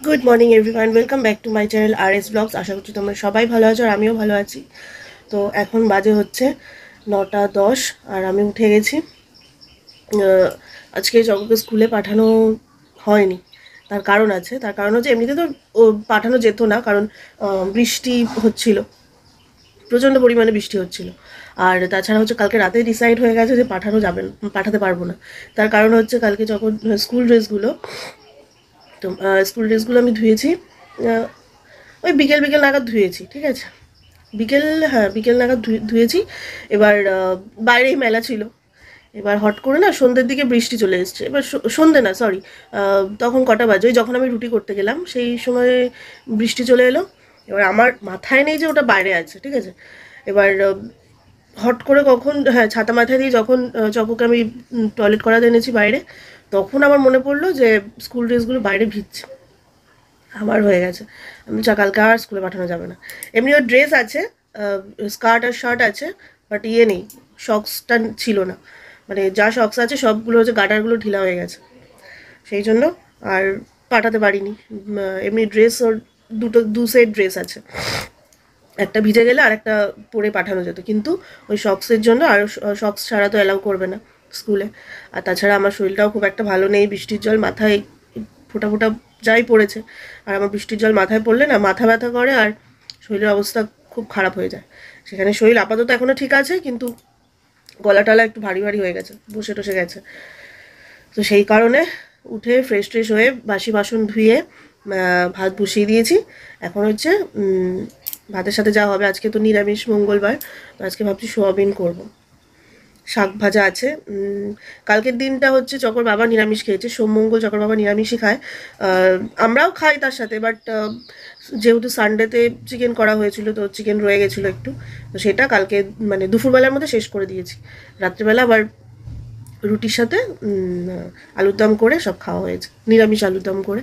Good morning everyone, welcome back to my channel RS blogs. আশা করছি তোমরা সবাই ভালো আছো আর আমিও ভালো আছি। তো এখন বাজে হচ্ছে 9টা 10 আর আমি উঠে গেছি। আজকে জগকে স্কুলে পাঠানো হয়নি, তার কারণ আছে। তার কারণ হচ্ছে এমনিতে তো পাঠানো যেত না, কারণ বৃষ্টি হচ্ছিল, প্রচণ্ড পরিমাণে বৃষ্টি হচ্ছিল। আর তাছাড়া হচ্ছে কালকে রাতে ডিসাইড হয়ে গেছে যে পাঠাতে পারবো না। তার কারণ হচ্ছে কালকে যখন স্কুল ড্রেসগুলো আমি ধুয়েছি, ওই বিকেল বিকেল নাগাদ ধুয়েছি, ঠিক আছে, বিকেল নাগাদ ধুয়েছি। এবার বাইরেই মেলা ছিল, এবার হট করে না সন্ধ্যের দিকে বৃষ্টি চলে এসছে। এবার সন্ধ্যে না, সরি, তখন কটা বাজে, ওই যখন আমি রুটি করতে গেলাম সেই সময় বৃষ্টি চলে এলো। এবার আমার মাথায় নেই যে ওটা বাইরে আছে, ঠিক আছে। এবার হট করে কখন, ছাতা মাথায় দিয়ে যখন চকোকে আমি টয়লেট করাতে এনেছি বাইরে, তখন আমার মনে পড়লো যে স্কুল ড্রেসগুলো বাইরে ভিজছে। আমার হয়ে গেছে, আমি কালকে আর স্কুলে পাঠানো যাবে না। এমনি ওর ড্রেস আছে, স্কার্ট আর শার্ট আছে, বাট নেই, শক্সটা ছিল না। মানে যা শক্স আছে সবগুলো হচ্ছে গার্ডারগুলো ঢিলা হয়ে গেছে, সেই জন্য আর পাঠাতে পারিনি। এমনি ড্রেস ওর দু সেট ড্রেস আছে, একটা ভিজে গেলে আর একটা পরে পাঠানো যেত, কিন্তু ওই শক্সের জন্য, আর শক্স ছাড়া তো অ্যালাউ করবে না স্কুলে। আর তাছাড়া আমার শরীরটাও খুব একটা ভালো নেই, বৃষ্টির জল মাথায় ফোঁটা ফোঁটা যাই পড়েছে। আর আমার বৃষ্টির জল মাথায় পড়লে না মাথা ব্যথা করে আর শরীরের অবস্থা খুব খারাপ হয়ে যায়। সেখানে শরীর আপাতত এখনও ঠিক আছে, কিন্তু গলা টলা একটু ভারী ভারী হয়ে গেছে, বসে টসে গেছে। তো সেই কারণে উঠে ফ্রেশ ট্রেশ হয়ে বাসি বাসন ধুয়ে ভাত বসিয়ে দিয়েছি। এখন হচ্ছে ভাতের সাথে যা হবে, আজকে তো নিরামিষ মঙ্গলবার, তো আজকে ভাবছি সোয়াবিন করব, শাক ভাজা আছে। কালকের দিনটা হচ্ছে চকর বাবা নিরামিষ খেয়েছে, সোম মঙ্গল চকর বাবা নিরামিষই খায়, আমরাও খাই তার সাথে। বাট যেহেতু সানডেতে চিকেন করা হয়েছিল, তো চিকেন রয়ে গেছিলো একটু, তো সেটা কালকে মানে দুপুরবেলার মধ্যে শেষ করে দিয়েছি। রাত্রিবেলা আবার রুটির সাথে আলুর দম করে সব খাওয়া হয়েছে, নিরামিষ আলুর দম করে।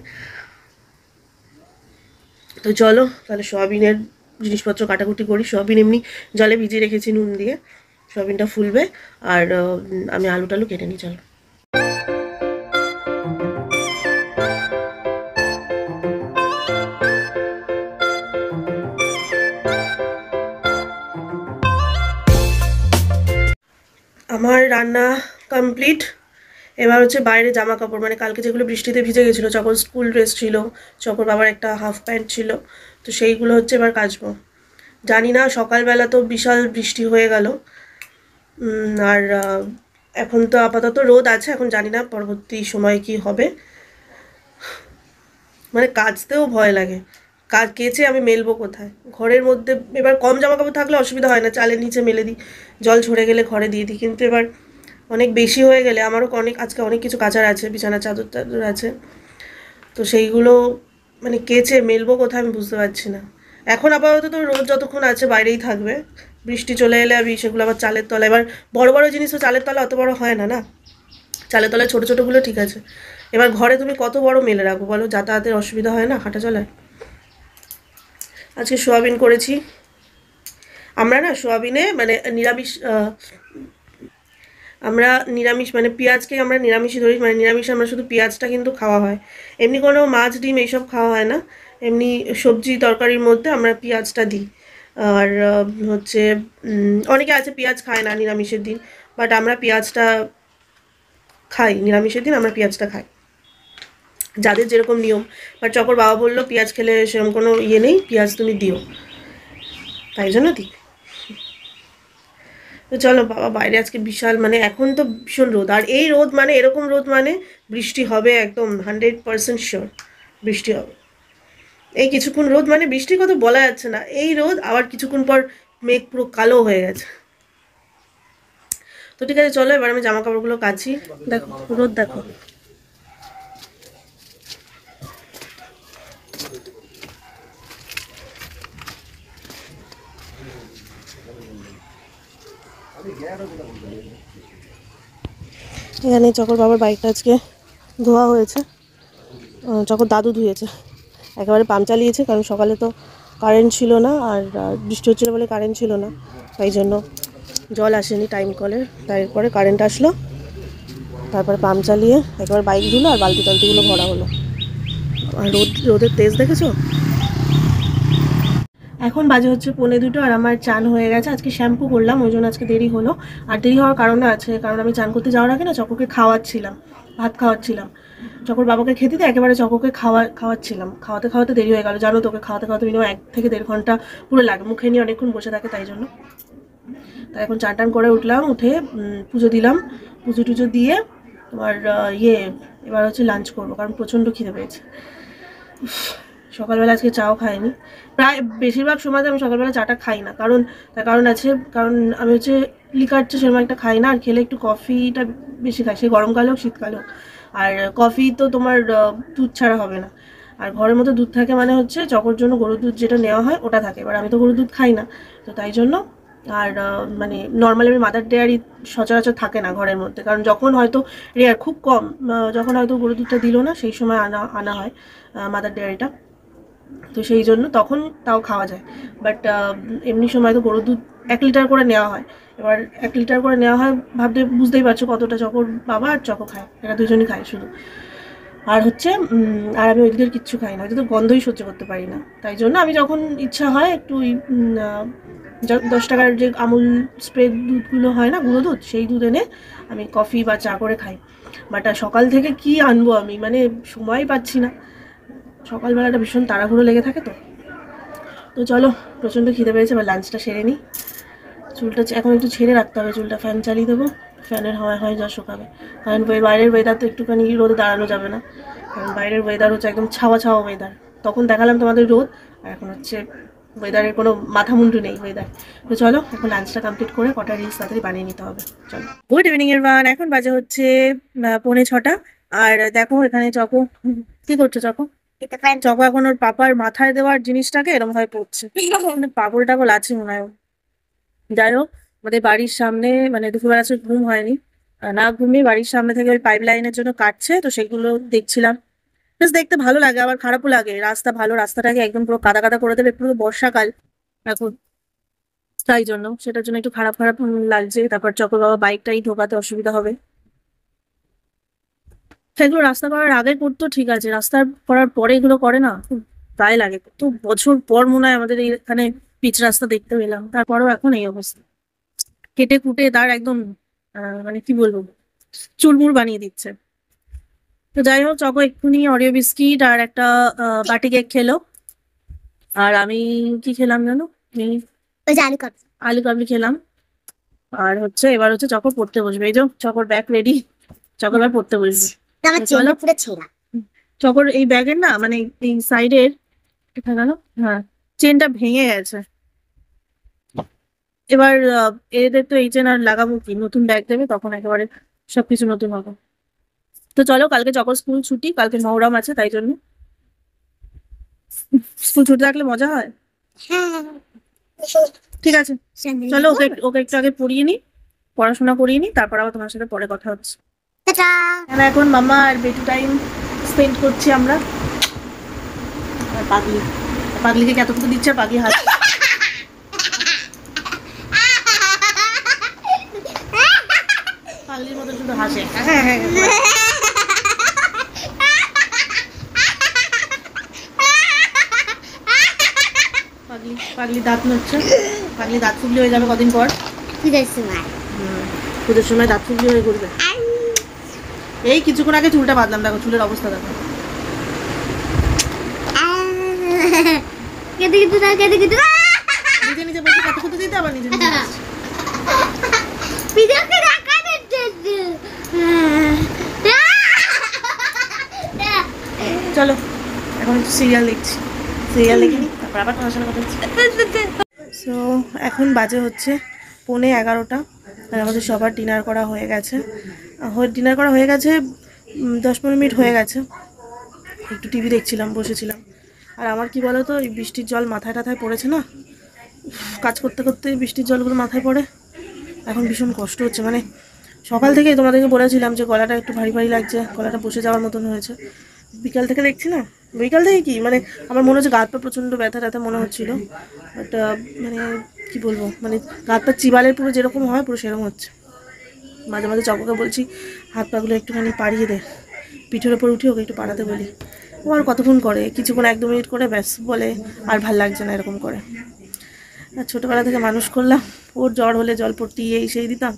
তো চলো তাহলে সোয়াবিনের জিনিসপত্র কাটাকুটি করি। সোয়াবিন এমনি জলে ভিজিয়ে রেখেছি নুন দিয়ে, সোয়াবিনটা ফুলবে আর আমি আলু টালু কেটে নিই। চলো, আমার রান্না কমপ্লিট। এবার হচ্ছে বাইরে জামা কাপড়, মানে কালকে যেগুলো বৃষ্টিতে ভিজে গেছিলো, চকর স্কুল ড্রেস ছিল, চকর বাবার একটা হাফ প্যান্ট ছিল, তো সেইগুলো হচ্ছে এবার কাচবো। জানি না, সকালবেলা তো বিশাল বৃষ্টি হয়ে গেল, আর এখন তো আপাতত রোদ আছে, এখন জানি না পরবর্তী সময় কি হবে। মানে কাচতেও ভয় লাগে, কেচে আমি মেলবো কোথায় ঘরের মধ্যে। এবার কম জামা কাপড় থাকলে অসুবিধা হয় না, চালের নিচে মেলে দিই, জল ঝরে গেলে ঘরে দিয়ে দিই। কিন্তু এবার অনেক বেশি হয়ে গেলে আমারও আজকে অনেক কিছু কাচার আছে, বিছানা চাদর টাদর আছে, তো সেইগুলো মানে কেচে মেলবো কোথায় আমি বুঝতে পারছি না। এখন আপাতত তো রোদ যতক্ষণ আছে বাইরেই থাকবে, বৃষ্টি চলে এলে আমি সেগুলো আবার চালের তলা, এবার বড় বড় জিনিসও চালের তলা অত বড় হয় না, না চালের তলায় ছোটো ছোটোগুলো ঠিক আছে। এবার ঘরে তুমি কত বড় মেলে রাখবো বলো, যাতায়াতের অসুবিধা হয় না, হাঁটা চলায়। আজকে সোয়াবিন করেছি আমরা, না সোয়াবিনে মানে আমরা নিরামিষ মানে পেঁয়াজকে আমরা নিরামিষই ধরি, মানে নিরামিষ আমরা শুধু পেঁয়াজটা কিন্তু খাওয়া হয়, এমনি কোনো মাছ ডিম এইসব খাওয়া হয় না। এমনি সবজি তরকারির মধ্যে আমরা পেঁয়াজটা দিই। আর হচ্ছে অনেকে আছে পেঁয়াজ খায় না নিরামিষের দিন, বাট আমরা পেঁয়াজটা খাই, নিরামিষের দিন আমরা পেঁয়াজটা খাই, যাদের যেরকম নিয়ম। বাট চকর বাবা বললো পেঁয়াজ খেলে সেরকম কোনো ইয়ে নেই, পেঁয়াজ তুমি দিও, তাই জন্য দিই। তো চলো, বাবা বাইরে আজকে বিশাল, মানে এখন তো ভীষণ রোদ, আর এই রোদ মানে এরকম রোদ মানে বৃষ্টি হবে, একদম 100% শিওর বৃষ্টি হবে। এই কিছুক্ষণ রোদ মানে বৃষ্টির কথা বলা যাচ্ছে না, এই রোদ আবার কিছুক্ষণ পর মেঘ পুরো কালো হয়ে গেছে। তো ঠিক আছে, চলো এবার আমি জামা কাপড়গুলো কাচি। দেখো রোদ, দেখো এখানে চকর বাবার বাইকটা আজকে ধোয়া হয়েছে, চকর দাদু ধুয়েছে, একেবারে পাম্প চালিয়েছে, কারণ সকালে তো কারেন্ট ছিল না, আর বৃষ্টি হচ্ছিলো বলে কারেন্ট ছিল না, তাই জন্য জল আসেনি টাইম কলে। তারপরে কারেন্ট আসলো, তারপরে পাম্প চালিয়ে একবার বাইক ধুলো আর বালতি টালতিগুলো ভরা হলো। আর রোদের তেজ দেখেছো? এখন বাজে হচ্ছে 1:45 আর আমার চান হয়ে গেছে। আজকে শ্যাম্পু করলাম, ওই জন্য আজকে দেরি হলো। আর দেরি হওয়ার কারণে আছে, কারণ আমি চান করতে যাওয়ার আগে না চকোকে খাওয়াচ্ছিলাম, ভাত খাওয়াচ্ছিলাম। চকোর বাবাকে খেতে দিয়ে একেবারে চকোকে খাওয়াচ্ছিলাম। খাওয়াতে খাওয়াতে দেরি হয়ে গেল, জানো তোকে খাওয়াতে খাওয়াতে মিনিমাম 1 থেকে 1.5 ঘন্টা পুরো লাগে, মুখে নিয়ে অনেকক্ষণ বসে থাকে, তাই জন্য। তাই এখন চান টান করে উঠলাম, উঠে পুজো দিলাম, পুজো টুজো দিয়ে তোমার এবার হচ্ছে লাঞ্চ করবো, কারণ প্রচণ্ড খিদে পেয়েছে। সকালবেলা আজকে চাও খাইনি, প্রায় বেশিরভাগ সময় আমি সকালবেলা চাটা খাই না, তার কারণ আছে, কারণ আমি হচ্ছে লিকার চা সেরকম একটা খাই না, আর খেলে একটু কফিটা বেশি খাই, সে গরমকালে হোক শীতকালে হোক। আর কফি তো তোমার দুধ ছাড়া হবে না, আর ঘরের মধ্যে দুধ থাকে মানে হচ্ছে চকোর জন্য গরুর দুধ যেটা নেওয়া হয় ওটা থাকে, এবার আমি তো গরুর দুধ খাই না, তো তাই জন্য। আর মানে নর্মালি আমি মাদার ডেয়ারি সচরাচর থাকে না ঘরের মধ্যে, কারণ যখন হয়তো রেয়ার খুব কম, যখন হয়তো গরুর দুধটা দিল না সেই সময় আনা হয় মাদার ডেয়ারিটা, তো সেই জন্য তখন তাও খাওয়া যায়। বাট এমনি সময় তো গরুর দুধ 1 লিটার করে নেওয়া হয়, এবার 1 লিটার করে নেওয়া হয়, বুঝতেই পারছো কতটা চকোর বাবা আর চকো খায়, এরা দুজনই খায় শুধু। আর হচ্ছে আর আমি ওই দুধের কিচ্ছু খাই না, ওই দুধের গন্ধই সহ্য করতে পারি না, তাই জন্য আমি যখন ইচ্ছা হয় একটু 10 টাকার যে আমুল স্প্রে দুধগুলো হয় না, গুঁড়ো দুধ, সেই দুধ এনে আমি কফি বা চা করে খাই। বাট সকাল থেকে কি আনবো আমি, মানে সময় পাচ্ছি না, সকালবেলাটা ভীষণ তাড়াহুড়ো লেগে থাকে। তো চলো, প্রচণ্ড খিদে পেয়েছে, এবার লাঞ্চটা সেরে নিই। চুলটা এখন একটু ছেড়ে রাখতে হবে, চুলটা ফ্যান চালিয়ে দেবো, ফ্যানের হাওয়ায় যা শুকাবে, কারণ বাইরের ওয়েদার তো একটুখানি রোদে দাঁড়ানো যাবে না, কারণ বাইরের ওয়েদার হচ্ছে একদম ছাওয়া ওয়েদার। তখন দেখালাম তোমাদের রোদ, আর এখন হচ্ছে ওয়েদারের কোনো মাথা মুন্ডু নেই ওয়েদার। তো চলো এখন লাঞ্চটা কমপ্লিট করে কটা রিলস তাড়াতাড়ি বানিয়ে নিতে হবে। চলো, গুড ইভিনিং এভরিওয়ান, এখন বাজে হচ্ছে 6:45, আর দেখো এখানে চকো কি করছো? চকো এখন ওর পাপার মাথায় দেওয়ার জিনিসটাকে এরকম ভাবে পড়ছে, পাগল টাগল আছে মনে হয়। যাই হোক, আমাদের বাড়ির সামনে মানে দুপুরবেলা ঘুম হয়নি, না ঘুমিয়ে বাড়ির সামনে থেকে ওই পাইপ লাইনের জন্য কাটছে, তো সেগুলো দেখছিলাম। বেশ দেখতে ভালো লাগে, আবার খারাপও লাগে, রাস্তা ভালো, রাস্তাটাকে একদম পুরো কাদা কাদা করে দেবে, পুরো বর্ষাকাল এখন, তাই জন্য সেটার জন্য একটু খারাপ খারাপ লাগছে। তারপর চকর বাবা বাইকটাই ঢোকাতে অসুবিধা হবে, সেগুলো রাস্তা করার আগে করতো ঠিক আছে, রাস্তা করার পরে এগুলো করে না, খুব গায়ে লাগে। তো বছর পর মনে হয় আমাদের এখানে পিচ রাস্তা দেখতে পেলাম, তারপরেও এখন এই অবস্থা, কেটে কুটে তার একদম মানে কি বলবো, চুরমুর বানিয়ে দিচ্ছে। তো যাই হোক, চকো এক্ষুনি অরিও বিস্কিট আর একটা বাটি কেক খেলো, আর আমি কি খেলাম জানো, আলু কাবলি খেলাম। আর হচ্ছে এবার হচ্ছে চকো পড়তে বসবে, এই যে চকোর ব্যাগ রেডি, চকো এবার পড়তে বসবে। চকোর এই ব্যাগের না মানে এই সাইডের হ্যাঁ চেনটা ভেঙে গেছে, এবার এদের তো এই চেন আর লাগাবো কি, নতুন ব্যাগ দেবে তখন একেবারে সবকিছু নতুন হবে। তো চলো, কালকে চকোর স্কুল ছুটি, কালকে মহরম আছে, তাই জন্য স্কুল ছুটি থাকলে মজা হয়। ঠিক আছে চলো, ওকে ওকে একটু আগে পড়িয়ে নি, পড়াশোনা করিয়ে নি, তারপর আবার তোমার সাথে পরে কথা হচ্ছে। এখন মামা আর বেটু টাইম স্পেন্ড করছি আমরা। আর পাগলিকে কতটুকু দিচ্ছে, আর পাগলি হাত পাগলির মতো শুধু হাসে। পাগলি দাঁত নড়ছে, পাগলি দাঁত ফুগলি হয়ে যাবে কদিন পর, পুজোর সময় দাঁত ফুগলি হয়ে ঘুরবে। এই কিছুক্ষণ আগে চুলটা বাঁধলাম, দেখো চুলের অবস্থা দেখো। নিজে নিজে বলছি কত কত দিতে, আবার নিজে নিজে চলো এখন একটু সিরিয়াল দেখছি, সিরিয়াল দেখে নি, তারপর আবার তোমার সাথে কথা হচ্ছে। সো এখন বাজে হচ্ছে 11:15, আর আমাদের সবার ডিনার করা হয়ে গেছে, 10-15 মিনিট হয়ে গেছে। একটু টিভি দেখছিলাম, বসেছিলাম। আর আমার কি বলো তো, এই বৃষ্টির জল মাথায় টাথায় পড়েছে না, কাজ করতে করতে বৃষ্টির জলগুলো মাথায় পড়ে, এখন ভীষণ কষ্ট হচ্ছে। মানে সকাল থেকেই তোমাদেরকে বলেছিলাম যে গলাটা একটু ভারী ভারী লাগছে, গলাটা বসে যাওয়ার মতন হয়েছে। বিকাল থেকে দেখছি না, বিকাল থেকে কি মানে আমার মনে হচ্ছে গা হাত পা প্রচণ্ড ব্যথা ট্যাথা মনে হচ্ছিলো, বাট মানে কি বলবো, মানে গা হাত পা চিবালের পুরো যেরকম হয় পুরো সেরকম হচ্ছে। মাঝে মাঝে চকোকে বলছি হাত পাগুলো একটুখানি পাড়িয়ে দে, পিঠের ওপর উঠে ওকে একটু পাড়াতে বলি, ও আর কতক্ষণ করে, কিছুক্ষণ 1-2 মিনিট করে ব্যাস বলে আর ভাল লাগছে না এরকম করে। আর ছোটোবেলা থেকে মানুষ করলাম, ওর জ্বর হলে জল পড়তি এই সেই দিতাম,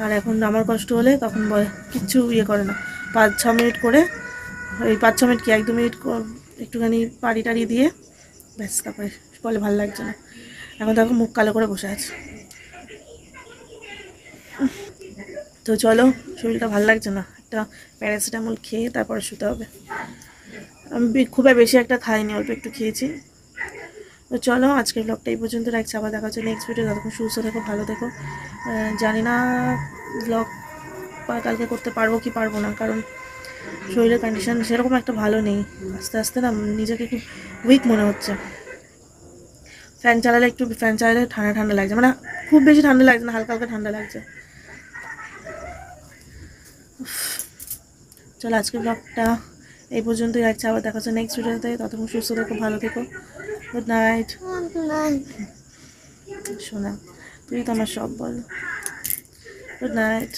আর এখন আমার কষ্ট হলে তখন বলে কিচ্ছু ইয়ে করে না, 5-6 মিনিট করে, ওই 5-6 মিনিট কি 1-2 মিনিট একটুখানি পাড়ি টাড়ি দিয়ে ব্যাস তারপরে বলে ভাল লাগছে না। এখন তো মুখ কালো করে বসে আছে। তো চলো, শরীরটা ভালো লাগছে না, একটা প্যারাসিটামল খেয়ে তারপরে শুতে হবে। আমি খুব বেশি একটা খাইনি, অল্প একটু খেয়েছি। তো চলো, আজকের ব্লগটা এই পর্যন্ত রাখছি, আবার দেখা হচ্ছে নেক্সট ভিডিও। ততক্ষণ সুস্থ থেকো, ভালো থেকো। জানি না ব্লগ কালকে করতে পারবো কি পারবো না, কারণ শরীরের কন্ডিশন সেরকম একটা ভালো নেই। আস্তে আস্তে না নিজেকে খুব উইক মনে হচ্ছে। ফ্যান চালালে ঠান্ডা ঠান্ডা লাগছে, মানে খুব বেশি ঠান্ডা লাগছে না, হালকা হালকা ঠান্ডা লাগছে। চলো, আজকের ব্লগটা এই পর্যন্তই রাখছি, আবার দেখা হচ্ছে নেক্সট ভিডিওতে। ততক্ষণ সুস্থ থেকো, ভালো থেকো। Good night. শোনা, তুই তো আমার সব বল। Good night.